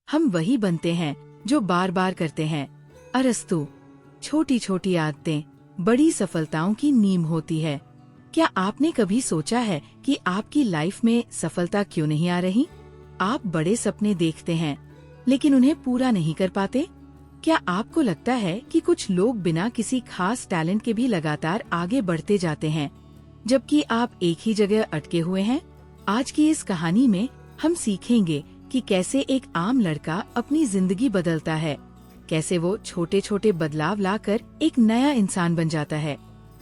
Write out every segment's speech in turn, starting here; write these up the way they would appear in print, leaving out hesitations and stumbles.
हम वही बनते हैं जो बार बार करते हैं। अरस्तु। छोटी छोटी आदतें बड़ी सफलताओं की नींव होती है। क्या आपने कभी सोचा है कि आपकी लाइफ में सफलता क्यों नहीं आ रही? आप बड़े सपने देखते हैं लेकिन उन्हें पूरा नहीं कर पाते। क्या आपको लगता है कि कुछ लोग बिना किसी खास टैलेंट के भी लगातार आगे बढ़ते जाते हैं, जबकि आप एक ही जगह अटके हुए हैं? आज की इस कहानी में हम सीखेंगे कि कैसे एक आम लड़का अपनी जिंदगी बदलता है, कैसे वो छोटे छोटे बदलाव लाकर एक नया इंसान बन जाता है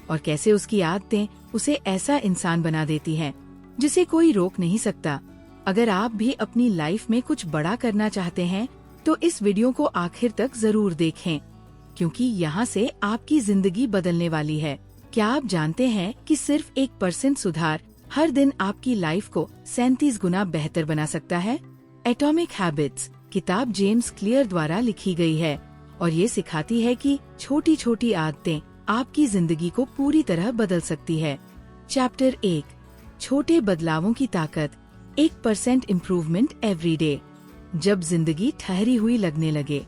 और कैसे उसकी आदतें उसे ऐसा इंसान बना देती हैं जिसे कोई रोक नहीं सकता। अगर आप भी अपनी लाइफ में कुछ बड़ा करना चाहते हैं तो इस वीडियो को आखिर तक जरूर देखें, क्योंकि यहाँ से आपकी जिंदगी बदलने वाली है। क्या आप जानते हैं कि सिर्फ 1% सुधार हर दिन आपकी लाइफ को 37 गुना बेहतर बना सकता है? एटॉमिक हैबिट्स किताब जेम्स क्लियर द्वारा लिखी गई है और ये सिखाती है कि छोटी छोटी आदतें आपकी जिंदगी को पूरी तरह बदल सकती है। चैप्टर 1, छोटे बदलावों की ताकत, 1% इम्प्रूवमेंट एवरी डे। जब जिंदगी ठहरी हुई लगने लगे।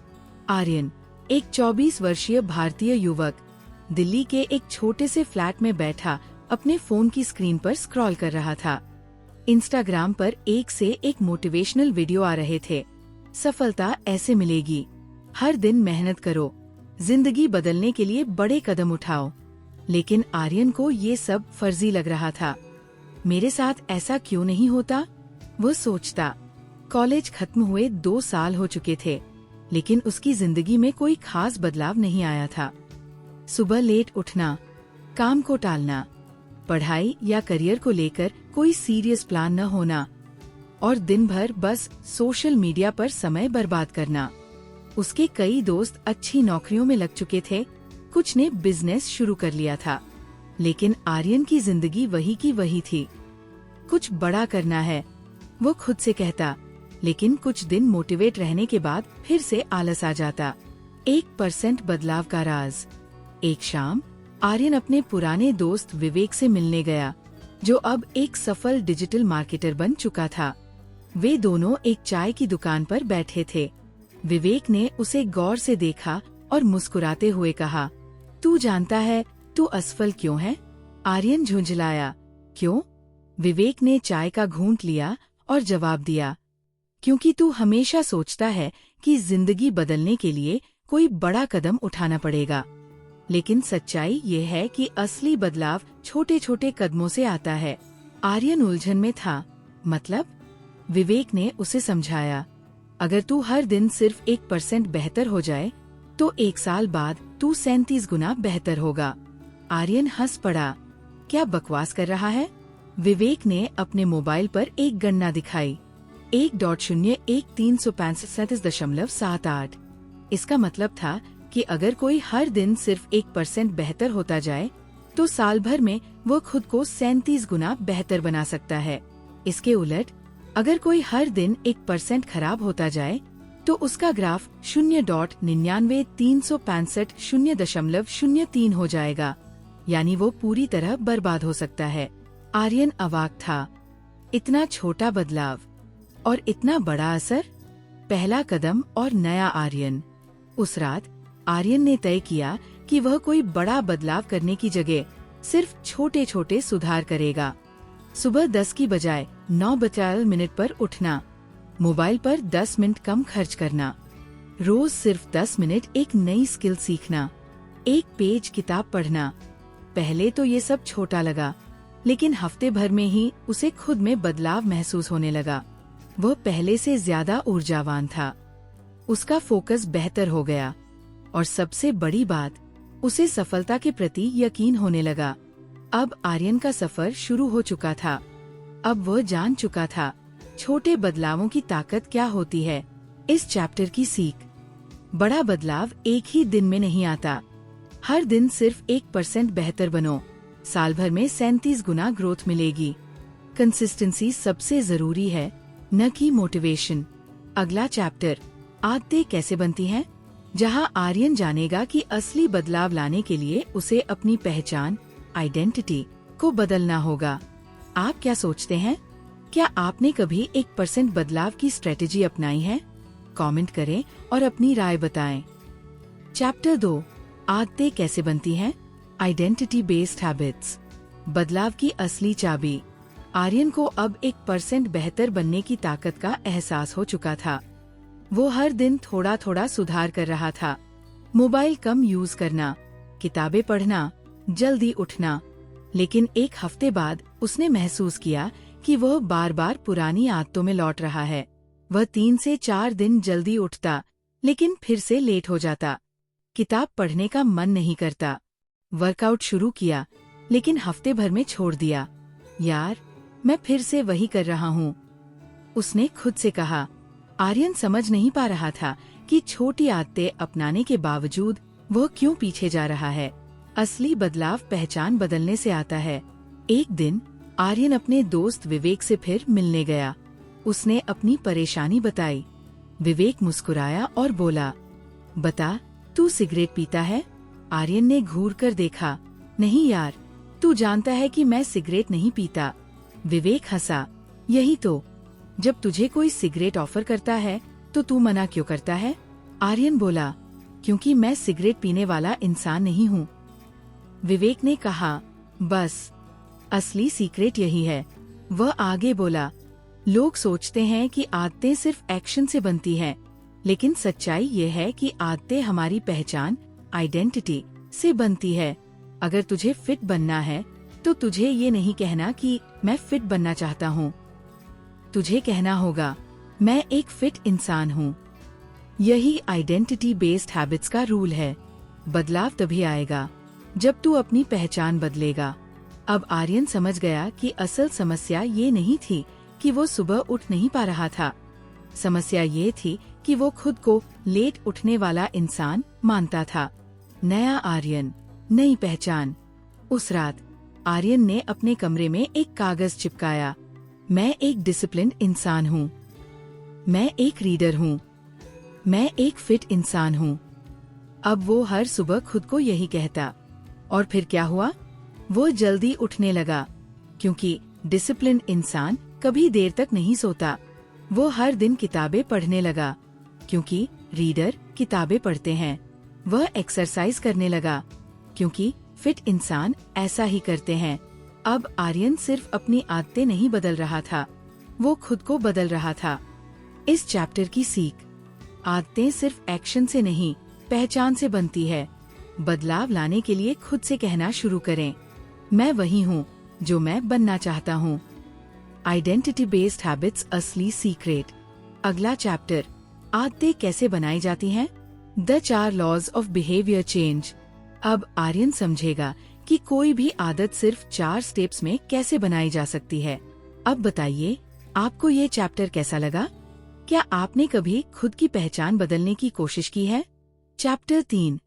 आर्यन, एक 24 वर्षीय भारतीय युवक, दिल्ली के एक छोटे से फ्लैट में बैठा अपने फोन की स्क्रीन पर स्क्रॉल कर रहा था। इंस्टाग्राम पर एक से एक मोटिवेशनल वीडियो आ रहे थे। सफलता ऐसे मिलेगी, हर दिन मेहनत करो, जिंदगी बदलने के लिए बड़े कदम उठाओ। लेकिन आर्यन को ये सब फर्जी लग रहा था। मेरे साथ ऐसा क्यों नहीं होता? वो सोचता। कॉलेज खत्म हुए 2 साल हो चुके थे, लेकिन उसकी जिंदगी में कोई खास बदलाव नहीं आया था। सुबह लेट उठना, काम को टालना, पढ़ाई या करियर को लेकर कोई सीरियस प्लान न होना और दिन भर बस सोशल मीडिया पर समय बर्बाद करना। उसके कई दोस्त अच्छी नौकरियों में लग चुके थे, कुछ ने बिजनेस शुरू कर लिया था, लेकिन आर्यन की जिंदगी वही की वही थी। कुछ बड़ा करना है, वो खुद से कहता, लेकिन कुछ दिन मोटिवेट रहने के बाद फिर से आलस आ जाता। 1% बदलाव का राज। एक शाम आर्यन अपने पुराने दोस्त विवेक से मिलने गया, जो अब एक सफल डिजिटल मार्केटर बन चुका था। वे दोनों एक चाय की दुकान पर बैठे थे। विवेक ने उसे गौर से देखा और मुस्कुराते हुए कहा, तू जानता है तू असफल क्यों है? आर्यन झुंझलाया। क्यों? विवेक ने चाय का घूंट लिया और जवाब दिया, क्योंकि तू हमेशा सोचता है कि जिंदगी बदलने के लिए कोई बड़ा कदम उठाना पड़ेगा, लेकिन सच्चाई ये है कि असली बदलाव छोटे छोटे कदमों से आता है। आर्यन उलझन में था। मतलब? विवेक ने उसे समझाया, अगर तू हर दिन सिर्फ 1% बेहतर हो जाए तो 1 साल बाद तू 37 गुना बेहतर होगा। आर्यन हंस पड़ा। क्या बकवास कर रहा है? विवेक ने अपने मोबाइल पर एक गणना दिखाई। 1.013657.78। इसका मतलब था कि अगर कोई हर दिन सिर्फ 1% बेहतर होता जाए तो साल भर में वो खुद को 37 गुना बेहतर बना सकता है। इसके उलट अगर कोई हर दिन 1% खराब होता जाए तो उसका ग्राफ 0.993650.03 हो जाएगा, यानी वो पूरी तरह बर्बाद हो सकता है। आर्यन अवाक था। इतना छोटा बदलाव और इतना बड़ा असर। पहला कदम और नया आर्यन। उस रात आर्यन ने तय किया कि वह कोई बड़ा बदलाव करने की जगह सिर्फ छोटे छोटे सुधार करेगा। सुबह 10 की बजाय 9:50 पर उठना, मोबाइल पर 10 मिनट कम खर्च करना, रोज सिर्फ 10 मिनट एक नई स्किल सीखना, एक पेज किताब पढ़ना। पहले तो ये सब छोटा लगा, लेकिन हफ्ते भर में ही उसे खुद में बदलाव महसूस होने लगा। वह पहले से ज्यादा ऊर्जावान था, उसका फोकस बेहतर हो गया और सबसे बड़ी बात, उसे सफलता के प्रति यकीन होने लगा। अब आर्यन का सफर शुरू हो चुका था। अब वह जान चुका था छोटे बदलावों की ताकत क्या होती है। इस चैप्टर की सीख, बड़ा बदलाव एक ही दिन में नहीं आता। हर दिन सिर्फ 1% बेहतर बनो, साल भर में 37 गुना ग्रोथ मिलेगी। कंसिस्टेंसी सबसे जरूरी है, न कि मोटिवेशन। अगला चैप्टर, आदतें कैसे बनती हैं, जहां आर्यन जानेगा कि असली बदलाव लाने के लिए उसे अपनी पहचान, आइडेंटिटी को बदलना होगा। आप क्या सोचते हैं? क्या आपने कभी 1% बदलाव की स्ट्रेटेजी अपनाई है? कमेंट करें और अपनी राय बताएं। चैप्टर 2, आदतें कैसे बनती हैं? आइडेंटिटी बेस्ड हैबिट्स, बदलाव की असली चाबी। आर्यन को अब 1% बेहतर बनने की ताकत का एहसास हो चुका था। वो हर दिन थोड़ा थोड़ा सुधार कर रहा था। मोबाइल कम यूज करना, किताबें पढ़ना, जल्दी उठना। लेकिन एक हफ्ते बाद उसने महसूस किया कि वह बार बार पुरानी आदतों में लौट रहा है। वह 3 से 4 दिन जल्दी उठता, लेकिन फिर से लेट हो जाता। किताब पढ़ने का मन नहीं करता। वर्कआउट शुरू किया, लेकिन हफ्ते भर में छोड़ दिया। यार, मैं फिर से वही कर रहा हूँ, उसने खुद से कहा। आर्यन समझ नहीं पा रहा था कि छोटी आदतें अपनाने के बावजूद वह क्यों पीछे जा रहा है। असली बदलाव पहचान बदलने से आता है। एक दिन आर्यन अपने दोस्त विवेक से फिर मिलने गया। उसने अपनी परेशानी बताई। विवेक मुस्कुराया और बोला, बता, तू सिगरेट पीता है? आर्यन ने घूर कर देखा। नहीं यार, तू जानता है कि मैं सिगरेट नहीं पीता। विवेक हंसा। यही तो, जब तुझे कोई सिगरेट ऑफर करता है तो तू मना क्यों करता है? आर्यन बोला, क्योंकि मैं सिगरेट पीने वाला इंसान नहीं हूँ। विवेक ने कहा, बस, असली सीक्रेट यही है। वह आगे बोला, लोग सोचते हैं कि आदतें सिर्फ एक्शन से बनती हैं, लेकिन सच्चाई ये है कि आदतें हमारी पहचान, आइडेंटिटी से बनती है। अगर तुझे फिट बनना है तो तुझे ये नहीं कहना कि मैं फिट बनना चाहता हूँ। तुझे कहना होगा, मैं एक फिट इंसान हूँ। यही आइडेंटिटी बेस्ड हैबिट्स का रूल है। बदलाव तभी आएगा जब तू अपनी पहचान बदलेगा। अब आर्यन समझ गया कि असल समस्या ये नहीं थी कि वो सुबह उठ नहीं पा रहा था। समस्या ये थी कि वो खुद को लेट उठने वाला इंसान मानता था। नया आर्यन, नई पहचान। उस रात आर्यन ने अपने कमरे में एक कागज चिपकाया। मैं एक डिसिप्लिन्ड इंसान हूँ। मैं एक रीडर हूँ। मैं एक फिट इंसान हूँ। अब वो हर सुबह खुद को यही कहता। और फिर क्या हुआ? वो जल्दी उठने लगा, क्योंकि डिसिप्लिन्ड इंसान कभी देर तक नहीं सोता। वो हर दिन किताबें पढ़ने लगा, क्योंकि रीडर किताबें पढ़ते हैं। वह एक्सरसाइज करने लगा, क्योंकि फिट इंसान ऐसा ही करते हैं। अब आर्यन सिर्फ अपनी आदतें नहीं बदल रहा था, वो खुद को बदल रहा था। इस चैप्टर की सीख, आदतें सिर्फ एक्शन से नहीं, पहचान से बनती है। बदलाव लाने के लिए खुद से कहना शुरू करें, मैं वही हूँ जो मैं बनना चाहता हूँ। आइडेंटिटी बेस्ड हैबिट्स, असली सीक्रेट। अगला चैप्टर, आदतें कैसे बनाई जाती हैं? The 4 laws of behaviour change. अब आर्यन समझेगा कि कोई भी आदत सिर्फ 4 स्टेप्स में कैसे बनाई जा सकती है। अब बताइए, आपको ये चैप्टर कैसा लगा? क्या आपने कभी खुद की पहचान बदलने की कोशिश की है? चैप्टर 3,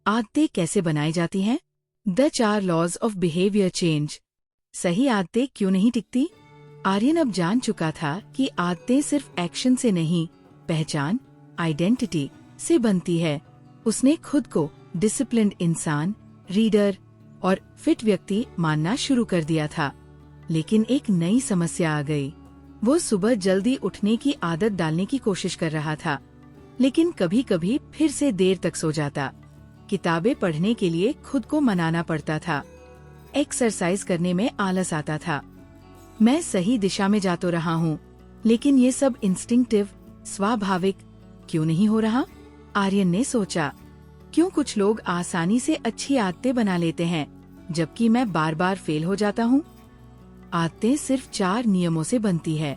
आदतें कैसे बनाई जाती हैं? The 4 laws of behaviour change. सही आदतें क्यों नहीं टिकती? आर्यन अब जान चुका था कि आदतें सिर्फ एक्शन से नहीं, पहचान, आइडेंटिटी से बनती है। उसने खुद को डिसिप्लिन्ड इंसान, रीडर और फिट व्यक्ति मानना शुरू कर दिया था। लेकिन एक नई समस्या आ गई। वो सुबह जल्दी उठने की आदत डालने की कोशिश कर रहा था, लेकिन कभी कभी फिर से देर तक सो जाता। किताबें पढ़ने के लिए खुद को मनाना पड़ता था। एक्सरसाइज करने में आलस आता था। मैं सही दिशा में जा तो रहा हूँ, लेकिन ये सब इंस्टिंक्टिव, स्वाभाविक क्यों नहीं हो रहा? आर्यन ने सोचा, क्यों कुछ लोग आसानी से अच्छी आदतें बना लेते हैं, जबकि मैं बार बार फेल हो जाता हूँ? आदतें सिर्फ 4 नियमों से बनती है।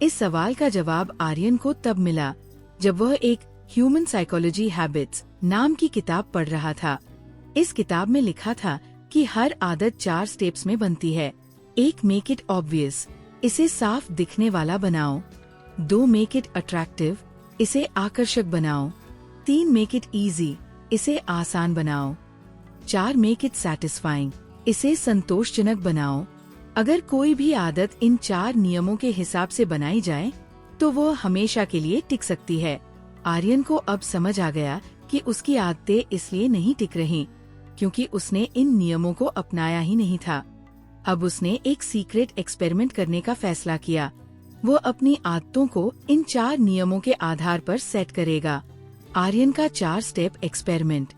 इस सवाल का जवाब आर्यन को तब मिला जब वह एक ह्यूमन साइकोलॉजी हैबिट्स नाम की किताब पढ़ रहा था। इस किताब में लिखा था कि हर आदत 4 स्टेप्स में बनती है। 1, मेक इट ऑब्वियस, इसे साफ दिखने वाला बनाओ। 2, मेक इट अट्रैक्टिव, इसे आकर्षक बनाओ। 3, मेक इट इजी, इसे आसान बनाओ। 4, मेक इट सैटिस्फाइंग, इसे संतोषजनक बनाओ। अगर कोई भी आदत इन 4 नियमों के हिसाब से बनाई जाए तो वो हमेशा के लिए टिक सकती है। आर्यन को अब समझ आ गया कि उसकी आदतें इसलिए नहीं टिक रहीं, क्योंकि उसने इन नियमों को अपनाया ही नहीं था। अब उसने एक सीक्रेट एक्सपेरिमेंट करने का फैसला किया। वो अपनी आदतों को इन 4 नियमों के आधार पर सेट करेगा। आर्यन का 4 स्टेप एक्सपेरिमेंट।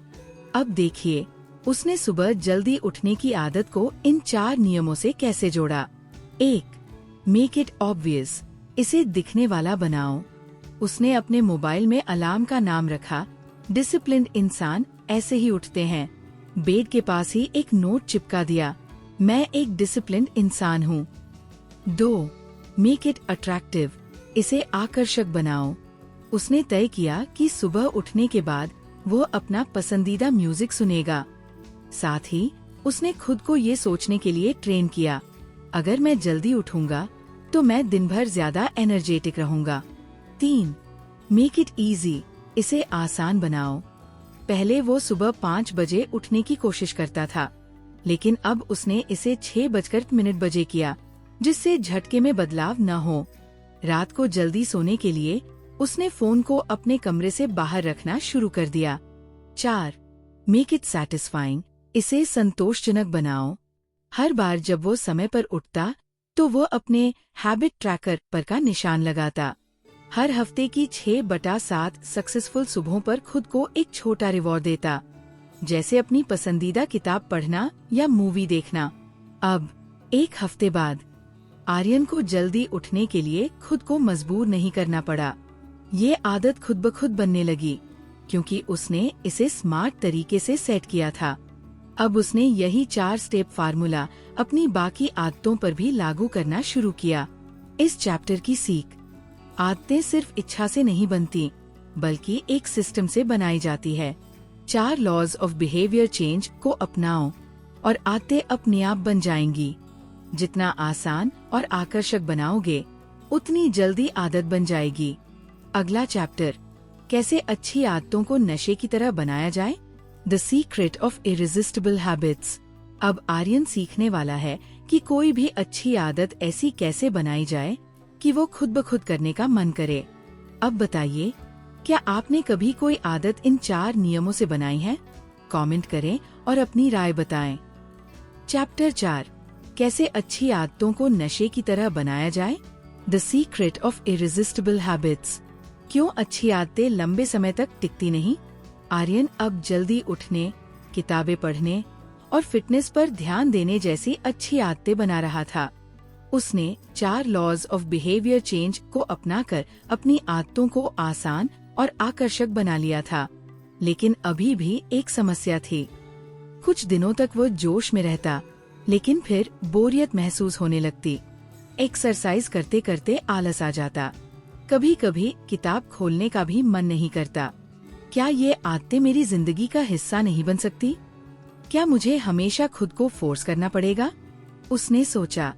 अब देखिए उसने सुबह जल्दी उठने की आदत को इन 4 नियमों से कैसे जोड़ा। 1. मेक इट ऑब्वियस, इसे दिखने वाला बनाओ। उसने अपने मोबाइल में अलार्म का नाम रखा, डिसिप्लिन्ड इंसान ऐसे ही उठते हैं। बेड के पास ही एक नोट चिपका दिया, मैं एक डिसिप्लिन्ड इंसान हूँ। 2. मेक इट अट्रैक्टिव, इसे आकर्षक बनाओ। उसने तय किया कि सुबह उठने के बाद वो अपना पसंदीदा म्यूजिक सुनेगा। साथ ही उसने खुद को ये सोचने के लिए ट्रेन किया, अगर मैं जल्दी उठूंगा तो मैं दिन भर ज्यादा एनर्जेटिक रहूंगा। 3. मेक इट इजी, इसे आसान बनाओ। पहले वो सुबह 5 बजे उठने की कोशिश करता था, लेकिन अब उसने इसे 6:00 किया, जिससे झटके में बदलाव न हो। रात को जल्दी सोने के लिए उसने फोन को अपने कमरे से बाहर रखना शुरू कर दिया। 4. मेक इट सैटिस्फाइंग, इसे संतोषजनक बनाओ। हर बार जब वो समय पर उठता तो वो अपने हैबिट ट्रैकर पर का निशान लगाता। हर हफ्ते की 6/7 सक्सेसफुल सुबहों पर खुद को एक छोटा रिवॉर्ड देता, जैसे अपनी पसंदीदा किताब पढ़ना या मूवी देखना। अब 1 हफ्ते बाद आर्यन को जल्दी उठने के लिए खुद को मजबूर नहीं करना पड़ा। ये आदत खुद ब खुद बनने लगी, क्योंकि उसने इसे स्मार्ट तरीके से सेट किया था। अब उसने यही 4 स्टेप फार्मूला अपनी बाकी आदतों पर भी लागू करना शुरू किया। इस चैप्टर की सीख, आदतें सिर्फ इच्छा से नहीं बनती, बल्कि एक सिस्टम से बनाई जाती है। 4 लॉज ऑफ बिहेवियर चेंज को अपनाओ और आदतें अपने आप बन जाएंगी। जितना आसान और आकर्षक बनाओगे, उतनी जल्दी आदत बन जाएगी। अगला चैप्टर, कैसे अच्छी आदतों को नशे की तरह बनाया जाए, the secret of irresistible habits. अब आर्यन सीखने वाला है कि कोई भी अच्छी आदत ऐसी कैसे बनाई जाए कि वो खुद ब खुद करने का मन करे। अब बताइए, क्या आपने कभी कोई आदत इन 4 नियमों से बनाई है? कमेंट करें और अपनी राय बताएं। चैप्टर 4, कैसे अच्छी आदतों को नशे की तरह बनाया जाए, the secret of irresistible habits. क्यों अच्छी आदतें लंबे समय तक टिकती नहीं? आर्यन अब जल्दी उठने, किताबें पढ़ने और फिटनेस पर ध्यान देने जैसी अच्छी आदतें बना रहा था। उसने 4 लॉज ऑफ बिहेवियर चेंज को अपनाकर अपनी आदतों को आसान और आकर्षक बना लिया था। लेकिन अभी भी एक समस्या थी। कुछ दिनों तक वो जोश में रहता, लेकिन फिर बोरियत महसूस होने लगती। एक्सरसाइज करते करते आलस आ जाता। कभी कभी किताब खोलने का भी मन नहीं करता। क्या ये आदतें मेरी जिंदगी का हिस्सा नहीं बन सकती? क्या मुझे हमेशा खुद को फोर्स करना पड़ेगा? उसने सोचा।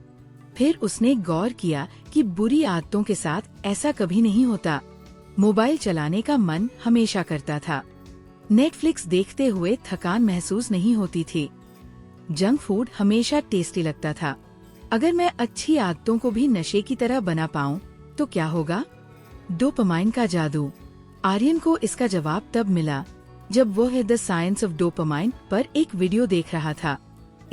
फिर उसने गौर किया कि बुरी आदतों के साथ ऐसा कभी नहीं होता। मोबाइल चलाने का मन हमेशा करता था। नेटफ्लिक्स देखते हुए थकान महसूस नहीं होती थी। जंक फूड हमेशा टेस्टी लगता था। अगर मैं अच्छी आदतों को भी नशे की तरह बना पाऊं, तो क्या होगा? डोपामाइन का जादू। आर्यन को इसका जवाब तब मिला जब वो द साइंस ऑफ डोपामाइन पर एक वीडियो देख रहा था।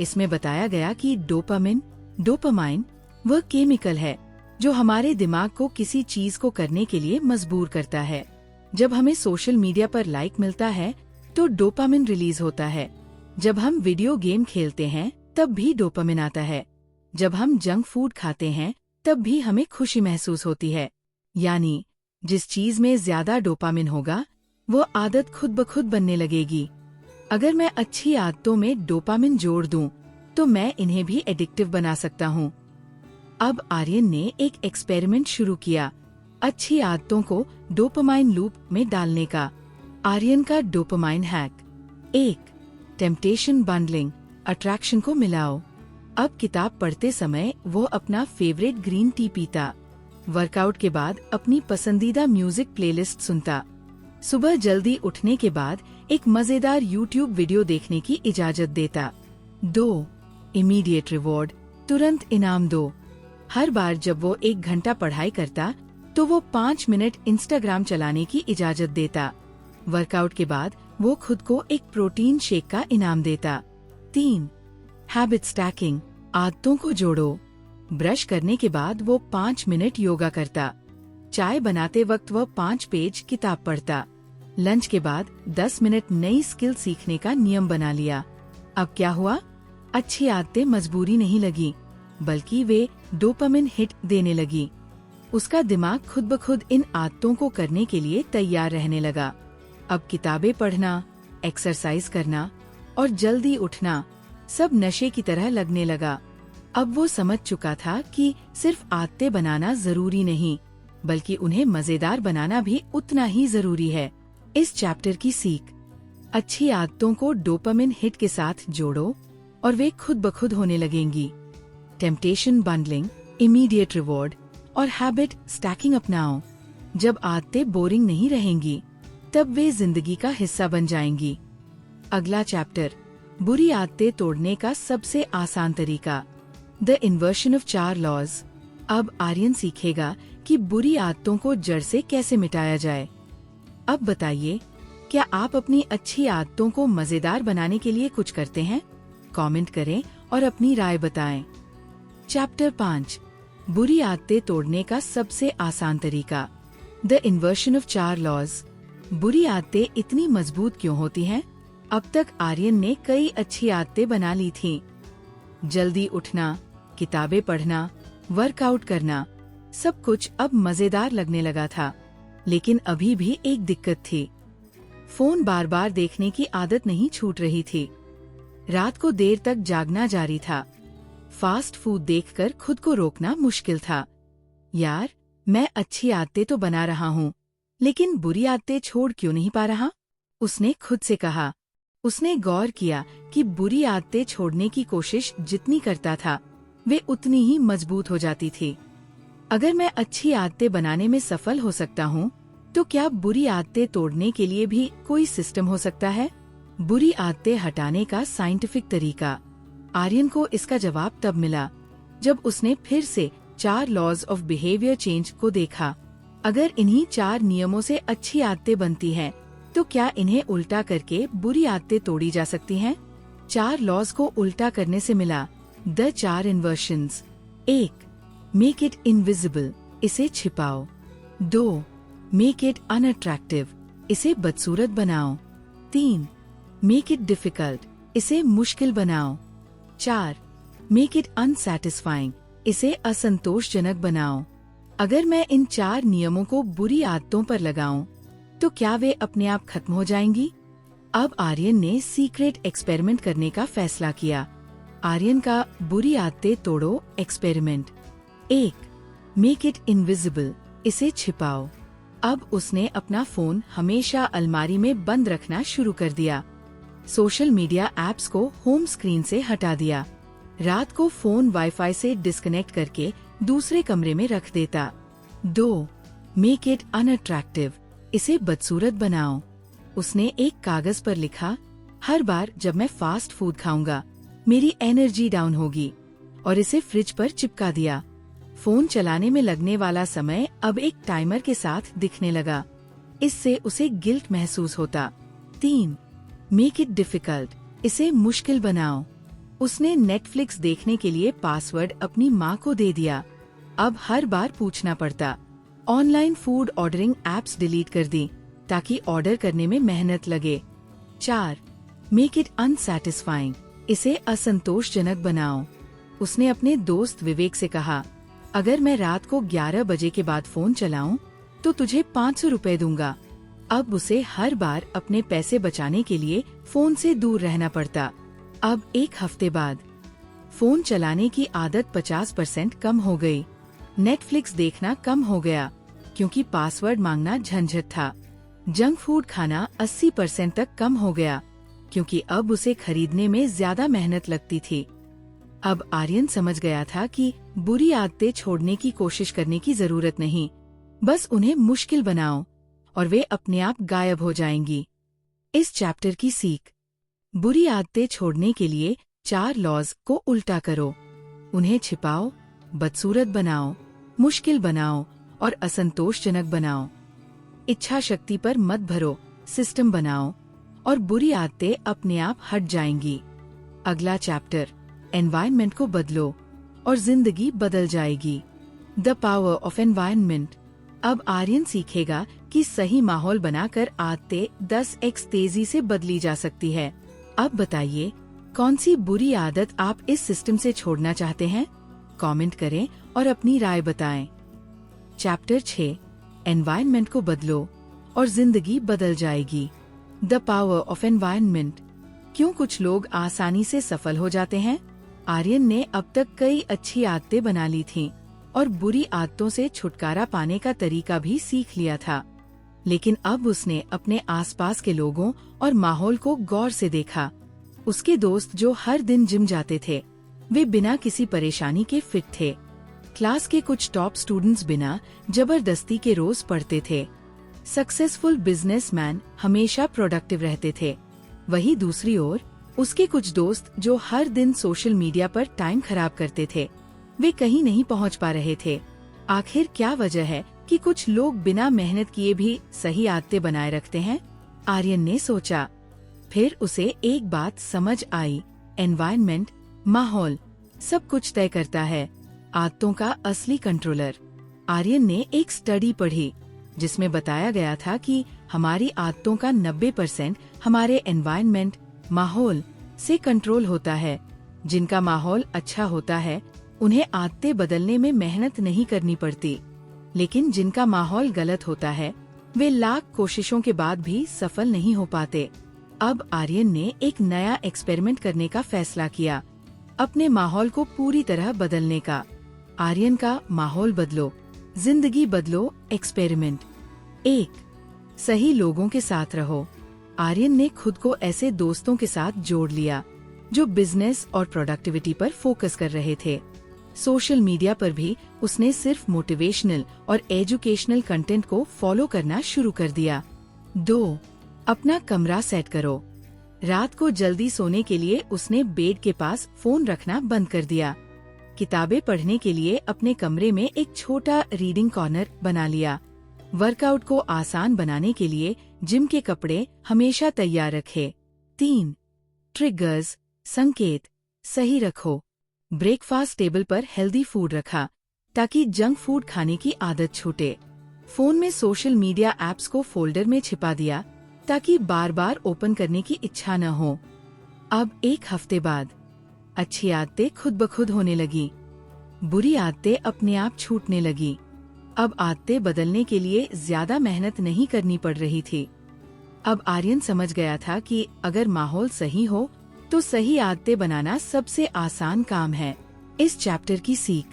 इसमें बताया गया कि डोपामाइन वह केमिकल है जो हमारे दिमाग को किसी चीज को करने के लिए मजबूर करता है। जब हमें सोशल मीडिया पर लाइक मिलता है तो डोपामिन रिलीज होता है। जब हम वीडियो गेम खेलते हैं तब भी डोपामिन आता है। जब हम जंक फूड खाते हैं तब भी हमें खुशी महसूस होती है। यानी जिस चीज में ज्यादा डोपामिन होगा, वो आदत खुद ब खुद बनने लगेगी। अगर मैं अच्छी आदतों में डोपामिन जोड़ दूं, तो मैं इन्हें भी एडिक्टिव बना सकता हूँ। अब आर्यन ने एक एक्सपेरिमेंट शुरू किया, अच्छी आदतों को डोपामाइन लूप में डालने का। आर्यन का dopamine hack. 1. Temptation bundling, attraction को मिलाओ। अब किताब पढ़ते समय वो अपना फेवरेट ग्रीन टी पीता। वर्कआउट के बाद अपनी पसंदीदा म्यूजिक प्लेलिस्ट सुनता। सुबह जल्दी उठने के बाद एक मजेदार यूट्यूब वीडियो देखने की इजाजत देता। 2. इमीडिएट रिवॉर्ड, तुरंत इनाम दो। हर बार जब वो 1 घंटा पढ़ाई करता तो वो 5 मिनट इंस्टाग्राम चलाने की इजाजत देता। वर्कआउट के बाद वो खुद को एक प्रोटीन शेक का इनाम देता। 3. हैबिट स्टैकिंग, आदतों को जोड़ो। ब्रश करने के बाद वो 5 मिनट योगा करता। चाय बनाते वक्त वह 5 पेज किताब पढ़ता। लंच के बाद 10 मिनट नई स्किल सीखने का नियम बना लिया। अब क्या हुआ? अच्छी आदतें मजबूरी नहीं लगी, बल्कि वे डोपामिन हिट देने लगी। उसका दिमाग खुद ब खुद इन आदतों को करने के लिए तैयार रहने लगा। अब किताबें पढ़ना, एक्सरसाइज करना और जल्दी उठना सब नशे की तरह लगने लगा। अब वो समझ चुका था कि सिर्फ आदतें बनाना जरूरी नहीं, बल्कि उन्हें मजेदार बनाना भी उतना ही जरूरी है। इस चैप्टर की सीख: अच्छी आदतों को डोपामिन हिट के साथ जोड़ो और वे खुद ब खुद होने लगेंगी। टेम्पटेशन बंडलिंग, इमीडिएट रिवॉर्ड और हैबिट स्टैकिंग अपनाओ। जब आदतें बोरिंग नहीं रहेंगी, तब वे जिंदगी का हिस्सा बन जाएंगी। अगला चैप्टर: बुरी आदतें तोड़ने का सबसे आसान तरीका, द इन्वर्शन ऑफ 4 लॉज। अब आर्यन सीखेगा कि बुरी आदतों को जड़ से कैसे मिटाया जाए। अब बताइए, क्या आप अपनी अच्छी आदतों को मजेदार बनाने के लिए कुछ करते हैं? कमेंट करें और अपनी राय बताएं। चैप्टर 5: बुरी आदतें तोड़ने का सबसे आसान तरीका, द इन्वर्शन ऑफ 4 लॉज। बुरी आदतें इतनी मजबूत क्यों होती हैं? अब तक आर्यन ने कई अच्छी आदतें बना ली थीं। जल्दी उठना, किताबें पढ़ना, वर्कआउट करना, सब कुछ अब मजेदार लगने लगा था। लेकिन अभी भी एक दिक्कत थी। फोन बार बार देखने की आदत नहीं छूट रही थी। रात को देर तक जागना जारी था। फास्ट फूड देखकर खुद को रोकना मुश्किल था। यार, मैं अच्छी आदतें तो बना रहा हूँ, लेकिन बुरी आदतें छोड़ क्यों नहीं पा रहा? उसने खुद से कहा। उसने गौर किया कि बुरी आदतें छोड़ने की कोशिश जितनी करता था, वे उतनी ही मजबूत हो जाती थी। अगर मैं अच्छी आदतें बनाने में सफल हो सकता हूँ, तो क्या बुरी आदतें तोड़ने के लिए भी कोई सिस्टम हो सकता है? बुरी आदतें हटाने का साइंटिफिक तरीका। आर्यन को इसका जवाब तब मिला जब उसने फिर से 4 लॉज ऑफ बिहेवियर चेंज को देखा। अगर इन्हीं 4 नियमों से अच्छी आदतें बनती हैं, तो क्या इन्हें उल्टा करके बुरी आदतें तोड़ी जा सकती हैं? 4 लॉज को उल्टा करने से मिला द 4 इन्वर्शंस। 1. मेक इट इनविजिबल, इसे छिपाओ। 2. मेक इट अनअट्रैक्टिव, इसे बदसूरत बनाओ। 3. मेक इट डिफिकल्ट, इसे मुश्किल बनाओ। 4. मेक इट अनसैटिस्फाइंग, इसे असंतोषजनक बनाओ। अगर मैं इन 4 नियमों को बुरी आदतों पर लगाऊं, तो क्या वे अपने आप खत्म हो जाएंगी? अब आर्यन ने सीक्रेट एक्सपेरिमेंट करने का फैसला किया। आर्यन का बुरी आदतें तोड़ो एक्सपेरिमेंट। 1. मेक इट इनविजिबल, इसे छिपाओ। अब उसने अपना फोन हमेशा अलमारी में बंद रखना शुरू कर दिया। सोशल मीडिया ऐप्स को होम स्क्रीन से हटा दिया। रात को फोन वाईफाई से डिस्कनेक्ट करके दूसरे कमरे में रख देता। 2. मेक इट अनअट्रैक्टिव, इसे बदसूरत बनाओ। उसने एक कागज पर लिखा, हर बार जब मैं फास्ट फूड खाऊंगा, मेरी एनर्जी डाउन होगी, और इसे फ्रिज पर चिपका दिया। फोन चलाने में लगने वाला समय अब एक टाइमर के साथ दिखने लगा। इससे उसे गिल्ट महसूस होता। 3. मेक इट डिफिकल्ट, इसे मुश्किल बनाओ। उसने नेटफ्लिक्स देखने के लिए पासवर्ड अपनी माँ को दे दिया। अब हर बार पूछना पड़ता। Online food ordering apps delete कर दी ताकि ऑर्डर करने में मेहनत लगे। 4. मेक इट अनसैटिस्फाइंग, इसे असंतोषजनक बनाओ। उसने अपने दोस्त विवेक से कहा, अगर मैं रात को 11 बजे के बाद फोन चलाऊं, तो तुझे 500 रुपए दूंगा। अब उसे हर बार अपने पैसे बचाने के लिए फोन से दूर रहना पड़ता। अब एक हफ्ते बाद फोन चलाने की आदत 50% कम हो गई। नेटफ्लिक्स देखना कम हो गया क्योंकि पासवर्ड मांगना झंझट था। जंक फूड खाना 80% तक कम हो गया क्योंकि अब उसे खरीदने में ज्यादा मेहनत लगती थी। अब आर्यन समझ गया था कि बुरी आदतें छोड़ने की कोशिश करने की जरूरत नहीं, बस उन्हें मुश्किल बनाओ और वे अपने आप गायब हो जाएंगी। इस चैप्टर की सीख: बुरी आदतें छोड़ने के लिए 4 लॉज को उल्टा करो। उन्हें छिपाओ, बदसूरत बनाओ, मुश्किल बनाओ और असंतोषजनक बनाओ। इच्छा शक्ति पर मत भरो, सिस्टम बनाओ और बुरी आदतें अपने आप हट जाएंगी। अगला चैप्टर: एनवायरनमेंट को बदलो और जिंदगी बदल जाएगी। The power of environment. अब आर्यन सीखेगा कि सही माहौल बनाकर आदतें 10x तेजी से बदली जा सकती है। अब बताइए, कौन सी बुरी आदत आप इस सिस्टम से छोड़ना चाहते हैं? कमेंट करें और अपनी राय बताएं। चैप्टर 6, एनवायरनमेंट को बदलो और जिंदगी बदल जाएगी। The power of environment. क्यों कुछ लोग आसानी से सफल हो जाते हैं? आर्यन ने अब तक कई अच्छी आदतें बना ली थीं और बुरी आदतों से छुटकारा पाने का तरीका भी सीख लिया था, लेकिन अब उसने अपने आसपास के लोगों और माहौल को गौर से देखा। उसके दोस्त जो हर दिन जिम जाते थे, वे बिना किसी परेशानी के फिट थे। क्लास के कुछ टॉप स्टूडेंट्स बिना जबरदस्ती के रोज पढ़ते थे। सक्सेसफुल बिजनेसमैन हमेशा प्रोडक्टिव रहते थे। वहीं दूसरी ओर उसके कुछ दोस्त जो हर दिन सोशल मीडिया पर टाइम खराब करते थे, वे कहीं नहीं पहुंच पा रहे थे। आखिर क्या वजह है कि कुछ लोग बिना मेहनत किए भी सही आदतें बनाए रखते हैं? आर्यन ने सोचा। फिर उसे एक बात समझ आई, एनवायरनमेंट, माहौल सब कुछ तय करता है, आदतों का असली कंट्रोलर। आर्यन ने एक स्टडी पढ़ी जिसमें बताया गया था कि हमारी आदतों का 90% हमारे एनवायरनमेंट, माहौल से कंट्रोल होता है। जिनका माहौल अच्छा होता है उन्हें आदतें बदलने में मेहनत नहीं करनी पड़ती, लेकिन जिनका माहौल गलत होता है वे लाख कोशिशों के बाद भी सफल नहीं हो पाते। अब आर्यन ने एक नया एक्सपेरिमेंट करने का फैसला किया, अपने माहौल को पूरी तरह बदलने का। आर्यन का माहौल बदलो, जिंदगी बदलो एक्सपेरिमेंट। 1. सही लोगों के साथ रहो। आर्यन ने खुद को ऐसे दोस्तों के साथ जोड़ लिया जो बिजनेस और प्रोडक्टिविटी पर फोकस कर रहे थे। सोशल मीडिया पर भी उसने सिर्फ मोटिवेशनल और एजुकेशनल कंटेंट को फॉलो करना शुरू कर दिया। 2. अपना कमरा सेट करो। रात को जल्दी सोने के लिए उसने बेड के पास फोन रखना बंद कर दिया। किताबें पढ़ने के लिए अपने कमरे में एक छोटा रीडिंग कॉर्नर बना लिया। वर्कआउट को आसान बनाने के लिए जिम के कपड़े हमेशा तैयार रखे। 3. ट्रिगर्स, संकेत सही रखो। ब्रेकफास्ट टेबल पर हेल्दी फूड रखा ताकि जंक फूड खाने की आदत छूटे। फोन में सोशल मीडिया एप्स को फोल्डर में छिपा दिया ताकि बार बार ओपन करने की इच्छा न हो। अब 1 हफ्ते बाद अच्छी आदतें खुद ब खुद होने लगी, बुरी आदतें अपने आप छूटने लगी। अब आदतें बदलने के लिए ज्यादा मेहनत नहीं करनी पड़ रही थी। अब आर्यन समझ गया था कि अगर माहौल सही हो तो सही आदतें बनाना सबसे आसान काम है। इस चैप्टर की सीख,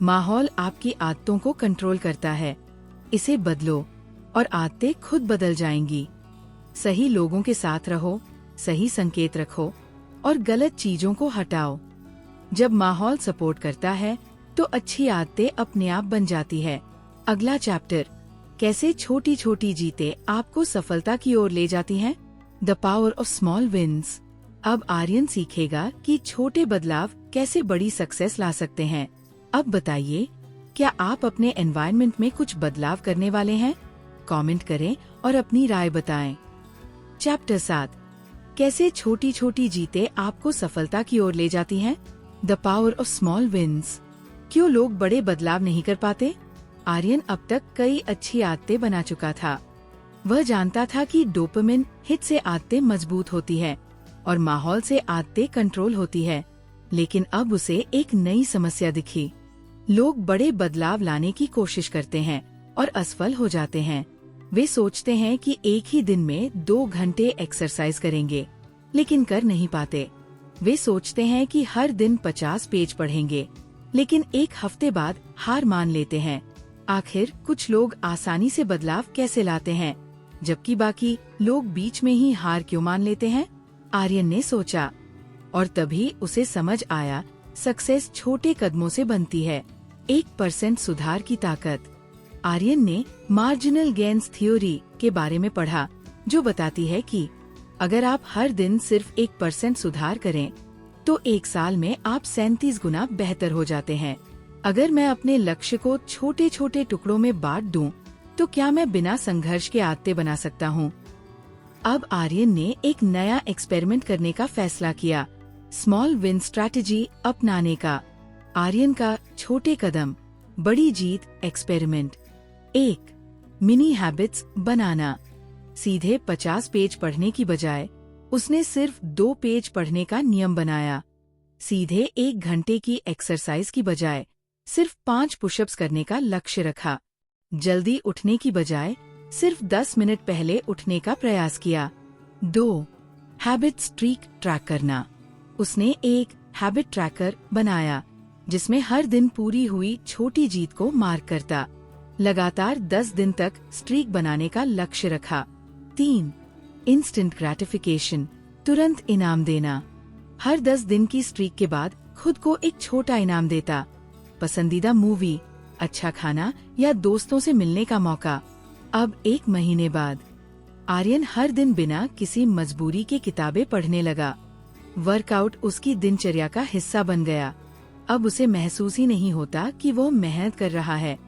माहौल आपकी आदतों को कंट्रोल करता है, इसे बदलो और आदतें खुद बदल जाएंगी। सही लोगों के साथ रहो, सही संकेत रखो और गलत चीजों को हटाओ। जब माहौल सपोर्ट करता है तो अच्छी आदतें अपने आप बन जाती है। अगला चैप्टर, कैसे छोटी छोटी जीतें आपको सफलता की ओर ले जाती हैं। The power of small wins. अब आर्यन सीखेगा कि छोटे बदलाव कैसे बड़ी सक्सेस ला सकते हैं। अब बताइए, क्या आप अपने एनवायरनमेंट में कुछ बदलाव करने वाले हैं? कमेंट करें और अपनी राय बताएं। चैप्टर 7, कैसे छोटी छोटी जीतें आपको सफलता की ओर ले जाती हैं। The power of small wins. क्यों लोग बड़े बदलाव नहीं कर पाते? आर्यन अब तक कई अच्छी आदतें बना चुका था। वह जानता था कि डोपामिन हिट से आदतें मजबूत होती है और माहौल से आदतें कंट्रोल होती है, लेकिन अब उसे एक नई समस्या दिखी। लोग बड़े बदलाव लाने की कोशिश करते हैं और असफल हो जाते हैं। वे सोचते हैं कि एक ही दिन में 2 घंटे एक्सरसाइज करेंगे, लेकिन कर नहीं पाते। वे सोचते हैं कि हर दिन 50 पेज पढ़ेंगे, लेकिन 1 हफ्ते बाद हार मान लेते हैं। आखिर कुछ लोग आसानी से बदलाव कैसे लाते हैं, जबकि बाकी लोग बीच में ही हार क्यों मान लेते हैं? आर्यन ने सोचा और तभी उसे समझ आया, सक्सेस छोटे कदमों से बनती है। 1% सुधार की ताकत। आर्यन ने मार्जिनल गेन्स थ्योरी के बारे में पढ़ा, जो बताती है कि अगर आप हर दिन सिर्फ 1% सुधार करें तो 1 साल में आप 37 गुना बेहतर हो जाते हैं। अगर मैं अपने लक्ष्य को छोटे छोटे टुकड़ों में बांट दूं, तो क्या मैं बिना संघर्ष के आदतें बना सकता हूं? अब आर्यन ने एक नया एक्सपेरिमेंट करने का फैसला किया, स्मॉल विन स्ट्रैटेजी अपनाने का। आर्यन का छोटे कदम बड़ी जीत एक्सपेरिमेंट। 1. मिनी हैबिट्स बनाना। सीधे 50 पेज पढ़ने की बजाय उसने सिर्फ 2 पेज पढ़ने का नियम बनाया। सीधे 1 घंटे की एक्सरसाइज की बजाय सिर्फ 5 पुशअप्स करने का लक्ष्य रखा। जल्दी उठने की बजाय सिर्फ 10 मिनट पहले उठने का प्रयास किया। 2. हैबिट स्ट्रीक ट्रैक करना। उसने एक हैबिट ट्रैकर बनाया जिसमें हर दिन पूरी हुई छोटी जीत को मार्क करता। लगातार 10 दिन तक स्ट्रीक बनाने का लक्ष्य रखा। 3. इंस्टेंट ग्रेटिफिकेशन, तुरंत इनाम देना। हर 10 दिन की स्ट्रीक के बाद खुद को एक छोटा इनाम देता। पसंदीदा मूवी, अच्छा खाना या दोस्तों से मिलने का मौका। अब 1 महीने बाद आर्यन हर दिन बिना किसी मजबूरी के किताबें पढ़ने लगा। वर्कआउट उसकी दिनचर्या का हिस्सा बन गया। अब उसे महसूस ही नहीं होता कि वो मेहनत कर रहा है,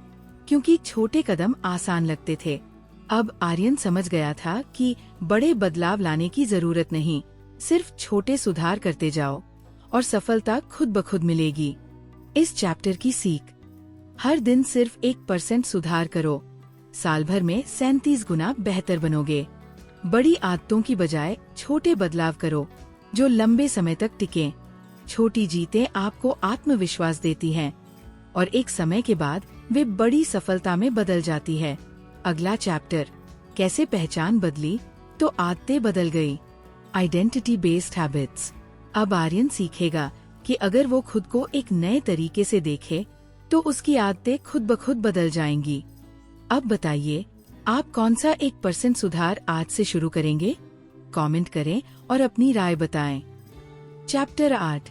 क्योंकि छोटे कदम आसान लगते थे। अब आर्यन समझ गया था कि बड़े बदलाव लाने की जरूरत नहीं, सिर्फ छोटे सुधार करते जाओ और सफलता खुद ब खुद मिलेगी। इस चैप्टर की सीख: हर दिन सिर्फ 1% सुधार करो, साल भर में 37 गुना बेहतर बनोगे। बड़ी आदतों की बजाय छोटे बदलाव करो जो लंबे समय तक टिकें। छोटी जीतें आपको आत्मविश्वास देती हैं और एक समय के बाद वे बड़ी सफलता में बदल जाती है। अगला चैप्टर: कैसे पहचान बदली तो आदतें बदल गई। Identity based habits. अब आर्यन सीखेगा कि अगर वो खुद को एक नए तरीके से देखे तो उसकी आदतें खुद ब खुद बदल जाएंगी। अब बताइए, आप कौन सा 1% सुधार आज से शुरू करेंगे? कमेंट करें और अपनी राय बताएं। चैप्टर 8: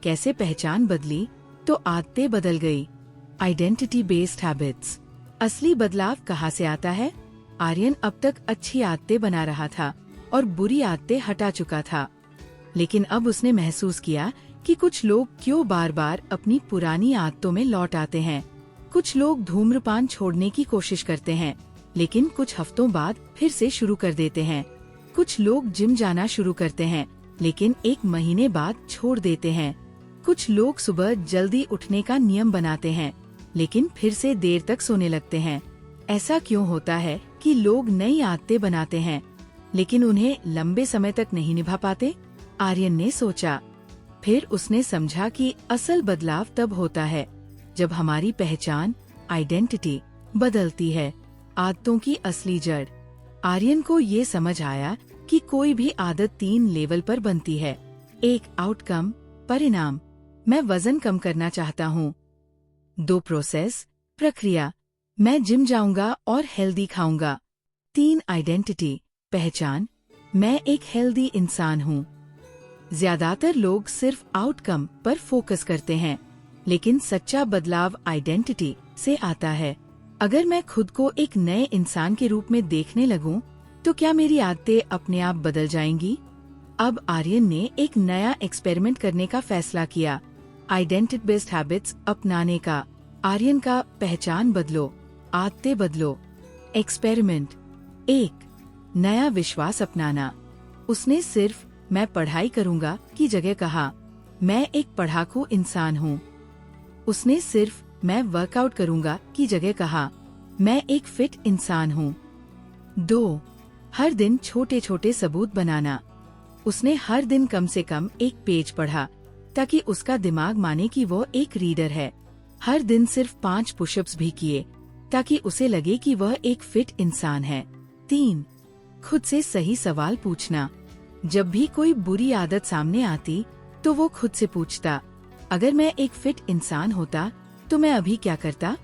कैसे पहचान बदली तो आदतें बदल गई। Identity based habits. असली बदलाव कहाँ से आता है? आर्यन अब तक अच्छी आदतें बना रहा था और बुरी आदतें हटा चुका था, लेकिन अब उसने महसूस किया कि कुछ लोग क्यों बार बार अपनी पुरानी आदतों में लौट आते हैं। कुछ लोग धूम्रपान छोड़ने की कोशिश करते हैं, लेकिन कुछ हफ्तों बाद फिर से शुरू कर देते हैं। कुछ लोग जिम जाना शुरू करते हैं, लेकिन 1 महीने बाद छोड़ देते हैं। कुछ लोग सुबह जल्दी उठने का नियम बनाते हैं, लेकिन फिर से देर तक सोने लगते हैं। ऐसा क्यों होता है कि लोग नई आदतें बनाते हैं, लेकिन उन्हें लंबे समय तक नहीं निभा पाते? आर्यन ने सोचा। फिर उसने समझा कि असल बदलाव तब होता है जब हमारी पहचान, आइडेंटिटी बदलती है। आदतों की असली जड़। आर्यन को ये समझ आया कि कोई भी आदत 3 लेवल पर बनती है। 1. आउटकम, परिणाम, मैं वजन कम करना चाहता हूँ। 2. प्रोसेस, प्रक्रिया, मैं जिम जाऊंगा और हेल्दी खाऊंगा। 3. आइडेंटिटी, पहचान, मैं एक हेल्दी इंसान हूँ। ज्यादातर लोग सिर्फ आउटकम पर फोकस करते हैं, लेकिन सच्चा बदलाव आइडेंटिटी से आता है। अगर मैं खुद को एक नए इंसान के रूप में देखने लगूं, तो क्या मेरी आदतें अपने आप बदल जाएंगी? अब आर्यन ने एक नया एक्सपेरिमेंट करने का फैसला किया, आइडेंटिटी बेस्ड हैबिट्स अपनाने का। आर्यन का पहचान बदलो, आदतें बदलो। एक्सपेरिमेंट 1. नया विश्वास अपनाना। उसने सिर्फ मैं पढ़ाई करूंगा की जगह कहा, मैं एक पढ़ाकू इंसान हूँ। उसने सिर्फ मैं वर्कआउट करूंगा की जगह कहा, मैं एक फिट इंसान हूँ। 2. हर दिन छोटे छोटे सबूत बनाना। उसने हर दिन कम से कम 1 पेज पढ़ा, ताकि उसका दिमाग माने कि वो एक रीडर है। हर दिन सिर्फ 5 पुशअप्स भी किए, ताकि उसे लगे कि वह एक फिट इंसान है। 3. खुद से सही सवाल पूछना। जब भी कोई बुरी आदत सामने आती, तो वो खुद से पूछता, अगर मैं एक फिट इंसान होता तो मैं अभी क्या करता?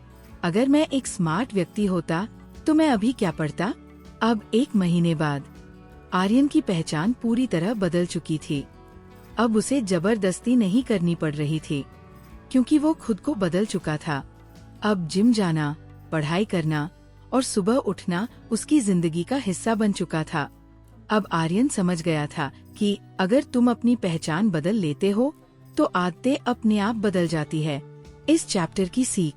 अगर मैं एक स्मार्ट व्यक्ति होता तो मैं अभी क्या पढ़ता? अब 1 महीने बाद आर्यन की पहचान पूरी तरह बदल चुकी थी। अब उसे जबरदस्ती नहीं करनी पड़ रही थी, क्योंकि वो खुद को बदल चुका था। अब जिम जाना, पढ़ाई करना और सुबह उठना उसकी जिंदगी का हिस्सा बन चुका था। अब आर्यन समझ गया था कि अगर तुम अपनी पहचान बदल लेते हो, तो आदतें अपने आप बदल जाती है। इस चैप्टर की सीख: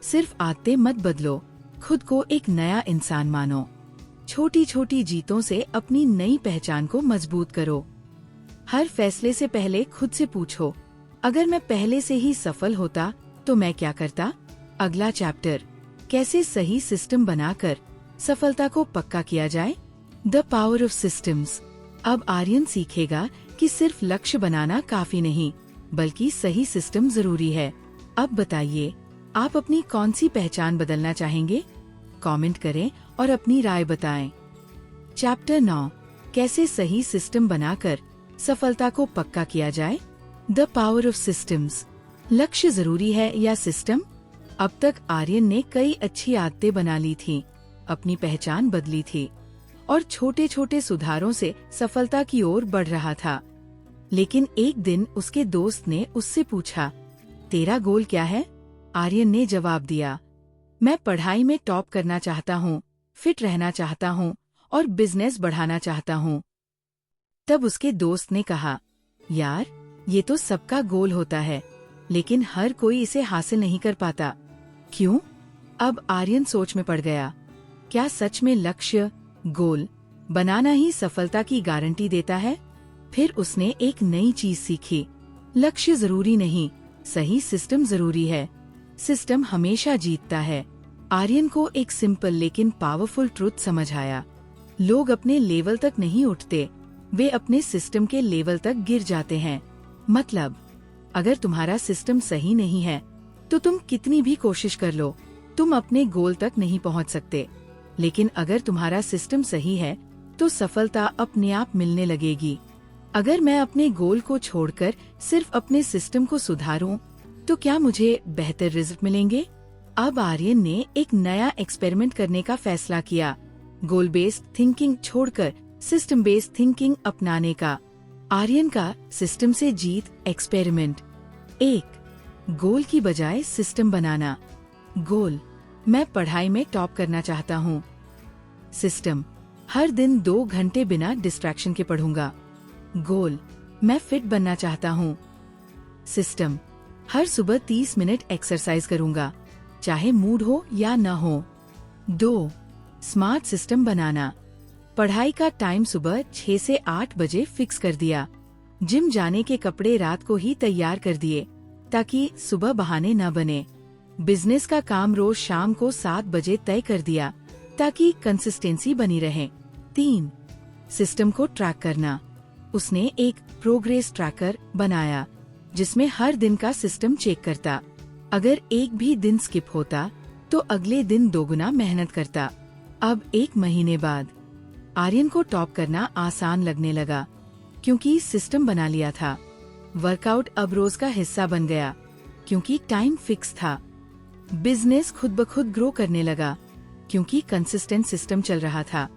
सिर्फ आदतें मत बदलो, खुद को एक नया इंसान मानो। छोटी छोटी जीतों से अपनी नई पहचान को मजबूत करो। हर फैसले से पहले खुद से पूछो, अगर मैं पहले से ही सफल होता तो मैं क्या करता? अगला चैप्टर, कैसे सही सिस्टम बनाकर सफलता को पक्का किया जाए। The power of systems. अब आर्यन सीखेगा कि सिर्फ लक्ष्य बनाना काफी नहीं, बल्कि सही सिस्टम जरूरी है। अब बताइए, आप अपनी कौन सी पहचान बदलना चाहेंगे? कमेंट करें और अपनी राय बताएं। चैप्टर 9, कैसे सही सिस्टम बनाकर सफलता को पक्का किया जाए। The power of systems. लक्ष्य जरूरी है या सिस्टम? अब तक आर्यन ने कई अच्छी आदतें बना ली थी, अपनी पहचान बदली थी और छोटे छोटे सुधारों से सफलता की ओर बढ़ रहा था। लेकिन एक दिन उसके दोस्त ने उससे पूछा, तेरा गोल क्या है? आर्यन ने जवाब दिया, मैं पढ़ाई में टॉप करना चाहता हूँ, फिट रहना चाहता हूँ और बिजनेस बढ़ाना चाहता हूँ। तब उसके दोस्त ने कहा, यार, ये तो सबका गोल होता है, लेकिन हर कोई इसे हासिल नहीं कर पाता। क्यों? अब आर्यन सोच में पड़ गया। क्या सच में लक्ष्य, गोल बनाना ही सफलता की गारंटी देता है? फिर उसने एक नई चीज सीखी। लक्ष्य जरूरी नहीं, सही सिस्टम जरूरी है। सिस्टम हमेशा जीतता है। आर्यन को एक सिंपल लेकिन पावरफुल ट्रुथ समझ आया। लोग अपने लेवल तक नहीं उठते, वे अपने सिस्टम के लेवल तक गिर जाते हैं। मतलब, अगर तुम्हारा सिस्टम सही नहीं है, तो तुम कितनी भी कोशिश कर लो, तुम अपने गोल तक नहीं पहुंच सकते। लेकिन अगर तुम्हारा सिस्टम सही है, तो सफलता अपने आप मिलने लगेगी। अगर मैं अपने गोल को छोड़कर सिर्फ अपने सिस्टम को सुधारूं, तो क्या मुझे बेहतर रिजल्ट मिलेंगे? अब आर्यन ने एक नया एक्सपेरिमेंट करने का फैसला किया, गोल बेस्ड थिंकिंग छोड़कर सिस्टम बेस्ड थिंकिंग अपनाने का। आर्यन का सिस्टम से जीत एक्सपेरिमेंट। 1. गोल की बजाय सिस्टम बनाना। गोल, मैं पढ़ाई में टॉप करना चाहता हूँ। सिस्टम, हर दिन 2 घंटे बिना डिस्ट्रैक्शन के पढ़ूंगा। गोल, मैं फिट बनना चाहता हूँ। सिस्टम, हर सुबह 30 मिनट एक्सरसाइज करूंगा, चाहे मूड हो या न हो। 2. स्मार्ट सिस्टम बनाना। पढ़ाई का टाइम सुबह 6 से 8 बजे फिक्स कर दिया। जिम जाने के कपड़े रात को ही तैयार कर दिए, ताकि सुबह बहाने न बने। बिजनेस का काम रोज शाम को 7 बजे तय कर दिया, ताकि कंसिस्टेंसी बनी रहे। 3. सिस्टम को ट्रैक करना। उसने एक प्रोग्रेस ट्रैकर बनाया, जिसमें हर दिन का सिस्टम चेक करता। अगर एक भी दिन स्किप होता, तो अगले दिन 2 गुना मेहनत करता। अब 1 महीने बाद आर्यन को टॉप करना आसान लगने लगा, क्योंकि सिस्टम बना लिया था। वर्कआउट अब रोज का हिस्सा बन गया, क्योंकि टाइम फिक्स था। बिजनेस खुद ब खुद ग्रो करने लगा, क्योंकि कंसिस्टेंट सिस्टम चल रहा था।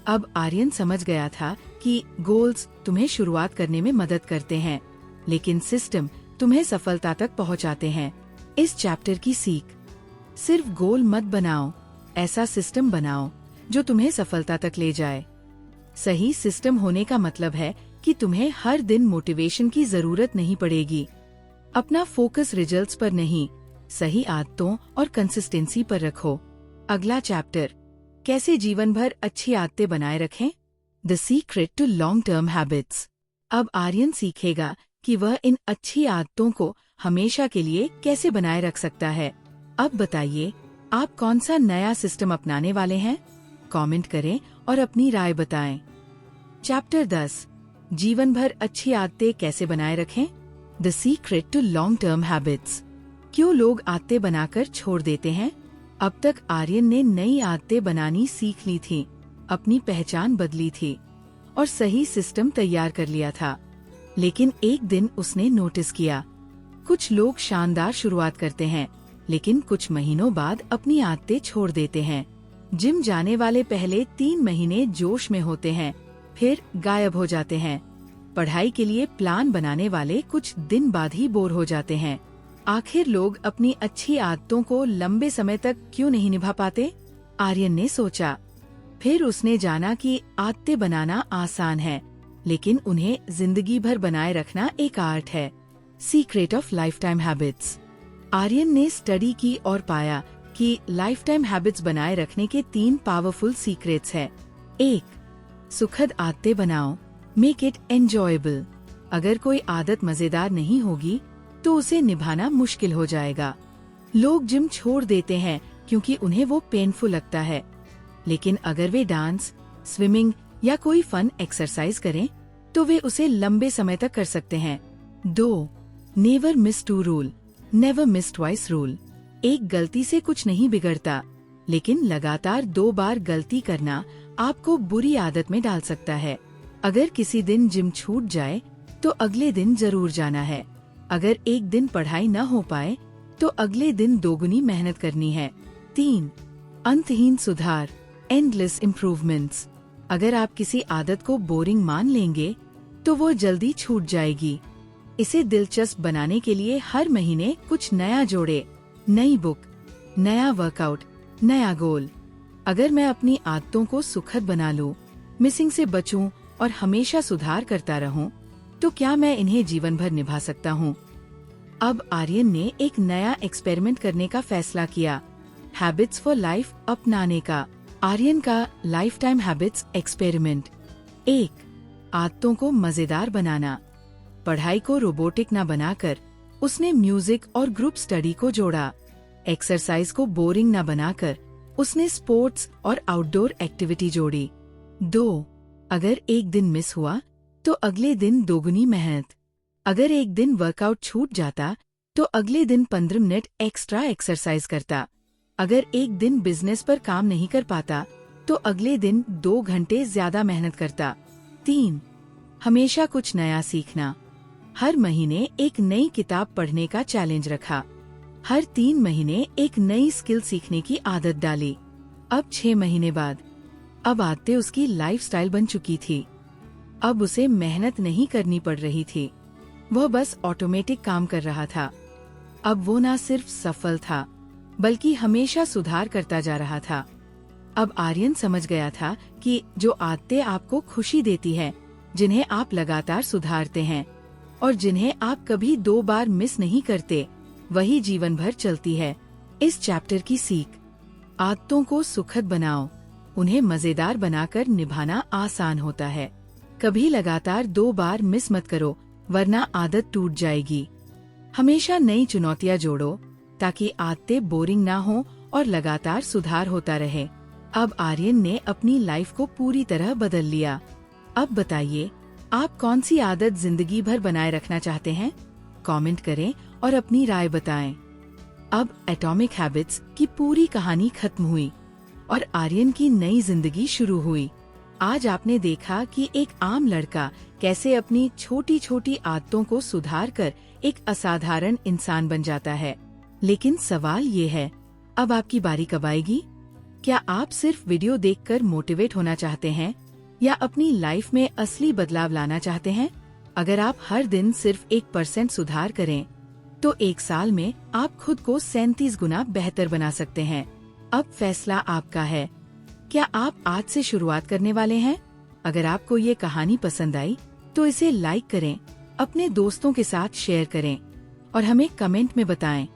अब आर्यन समझ गया था कि गोल्स तुम्हें शुरुआत करने में मदद करते हैं, लेकिन सिस्टम तुम्हें सफलता तक पहुंचाते हैं। इस चैप्टर की सीख, सिर्फ गोल मत बनाओ, ऐसा सिस्टम बनाओ जो तुम्हें सफलता तक ले जाए। सही सिस्टम होने का मतलब है कि तुम्हें हर दिन मोटिवेशन की जरूरत नहीं पड़ेगी। अपना फोकस रिजल्ट्स पर नहीं, सही आदतों और कंसिस्टेंसी पर रखो। अगला चैप्टर, कैसे जीवन भर अच्छी आदतें बनाए रखें। The secret to long term habits. अब आर्यन सीखेगा कि वह इन अच्छी आदतों को हमेशा के लिए कैसे बनाए रख सकता है। अब बताइए, आप कौन सा नया सिस्टम अपनाने वाले हैं? कमेंट करें और अपनी राय बताएं। चैप्टर 10, जीवन भर अच्छी आदतें कैसे बनाए रखें। The secret to long term habits. क्यों लोग आदतें बनाकर छोड़ देते हैं? अब तक आर्यन ने नई आदतें बनानी सीख ली थी, अपनी पहचान बदली थी और सही सिस्टम तैयार कर लिया था। लेकिन एक दिन उसने नोटिस किया, कुछ लोग शानदार शुरुआत करते हैं, लेकिन कुछ महीनों बाद अपनी आदतें छोड़ देते हैं। जिम जाने वाले पहले 3 महीने जोश में होते हैं, फिर गायब हो जाते हैं। पढ़ाई के लिए प्लान बनाने वाले कुछ दिन बाद ही बोर हो जाते हैं। आखिर लोग अपनी अच्छी आदतों को लंबे समय तक क्यों नहीं निभा पाते? आर्यन ने सोचा। फिर उसने जाना कि आदतें बनाना आसान है, लेकिन उन्हें जिंदगी भर बनाए रखना एक आर्ट है। Secret of life time habits. Aryan ने स्टडी की और पाया कि लाइफ टाइम हैबिट्स बनाए रखने के 3 पावरफुल सीक्रेट्स हैं। 1. सुखद आदतें बनाओ, मेक इट एंजॉयबल। अगर कोई आदत मजेदार नहीं होगी, तो उसे निभाना मुश्किल हो जाएगा। लोग जिम छोड़ देते हैं क्योंकि उन्हें वो पेनफुल लगता है, लेकिन अगर वे डांस, स्विमिंग या कोई फन एक्सरसाइज करें तो वे उसे लंबे समय तक कर सकते हैं। 2. Never miss 2 rule, never miss twice rule. एक गलती से कुछ नहीं बिगड़ता, लेकिन लगातार 2 बार गलती करना आपको बुरी आदत में डाल सकता है। अगर किसी दिन जिम छूट जाए तो अगले दिन जरूर जाना है। अगर एक दिन पढ़ाई न हो पाए तो अगले दिन दोगुनी मेहनत करनी है। 3. अंतहीन सुधार, एंडलेस इम्प्रूवमेंट्स। अगर आप किसी आदत को बोरिंग मान लेंगे तो वो जल्दी छूट जाएगी। इसे दिलचस्प बनाने के लिए हर महीने कुछ नया जोड़े, नई बुक, नया वर्कआउट, नया गोल। अगर मैं अपनी आदतों को सुखद बना लूं, मिसिंग से बचूं और हमेशा सुधार करता रहूं, तो क्या मैं इन्हें जीवन भर निभा सकता हूं? अब आर्यन ने एक नया एक्सपेरिमेंट करने का फैसला किया, हैबिट्स फॉर लाइफ अपनाने का। आर्यन का लाइफ टाइम हैबिट्स एक्सपेरिमेंट। 1. आदतों को मजेदार बनाना। पढ़ाई को रोबोटिक न बनाकर उसने म्यूजिक और ग्रुप स्टडी को जोड़ा। एक्सरसाइज को बोरिंग न बनाकर उसने स्पोर्ट्स और आउटडोर एक्टिविटी जोड़ी। 2. अगर एक दिन मिस हुआ तो अगले दिन दोगुनी मेहनत। अगर एक दिन वर्कआउट छूट जाता तो अगले दिन 15 मिनट एक्स्ट्रा एक्सरसाइज करता। अगर एक दिन बिजनेस पर काम नहीं कर पाता तो अगले दिन 2 घंटे ज्यादा मेहनत करता। 3. हमेशा कुछ नया सीखना। हर महीने एक नई किताब पढ़ने का चैलेंज रखा। हर 3 महीने एक नई स्किल सीखने की आदत डाली। अब 6 महीने बाद अब आदतें उसकी लाइफस्टाइल बन चुकी थी। अब उसे मेहनत नहीं करनी पड़ रही थी, वह बस ऑटोमेटिक काम कर रहा था। अब वो न सिर्फ सफल था बल्कि हमेशा सुधार करता जा रहा था। अब आर्यन समझ गया था कि जो आदतें आपको खुशी देती है, जिन्हें आप लगातार सुधारते हैं और जिन्हें आप कभी 2 बार मिस नहीं करते, वही जीवन भर चलती है। इस चैप्टर की सीख, आदतों को सुखद बनाओ, उन्हें मजेदार बनाकर निभाना आसान होता है। कभी लगातार 2 बार मिस मत करो, वरना आदत टूट जाएगी। हमेशा नई चुनौतियां जोड़ो ताकि आदतें बोरिंग ना हो और लगातार सुधार होता रहे। अब आर्यन ने अपनी लाइफ को पूरी तरह बदल लिया। अब बताइए, आप कौन सी आदत जिंदगी भर बनाए रखना चाहते हैं? कमेंट करें और अपनी राय बताएं। अब एटॉमिक हैबिट्स की पूरी कहानी खत्म हुई और आर्यन की नई जिंदगी शुरू हुई। आज आपने देखा कि एक आम लड़का कैसे अपनी छोटी छोटी आदतों को सुधार कर एक असाधारण इंसान बन जाता है। लेकिन सवाल ये है, अब आपकी बारी कब आएगी? क्या आप सिर्फ वीडियो देखकर मोटिवेट होना चाहते हैं या अपनी लाइफ में असली बदलाव लाना चाहते हैं? अगर आप हर दिन सिर्फ 1% सुधार करें तो 1 साल में आप खुद को 37 गुना बेहतर बना सकते हैं। अब फैसला आपका है। क्या आप आज से शुरुआत करने वाले हैं? अगर आपको ये कहानी पसंद आई तो इसे लाइक करें, अपने दोस्तों के साथ शेयर करें और हमें कमेंट में बताएं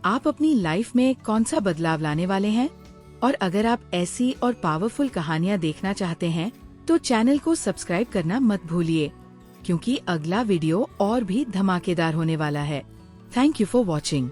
आप अपनी लाइफ में कौन सा बदलाव लाने वाले हैं। और अगर आप ऐसी और पावरफुल कहानियाँ देखना चाहते हैं तो चैनल को सब्सक्राइब करना मत भूलिए, क्योंकि अगला वीडियो और भी धमाकेदार होने वाला है। Thank you for watching.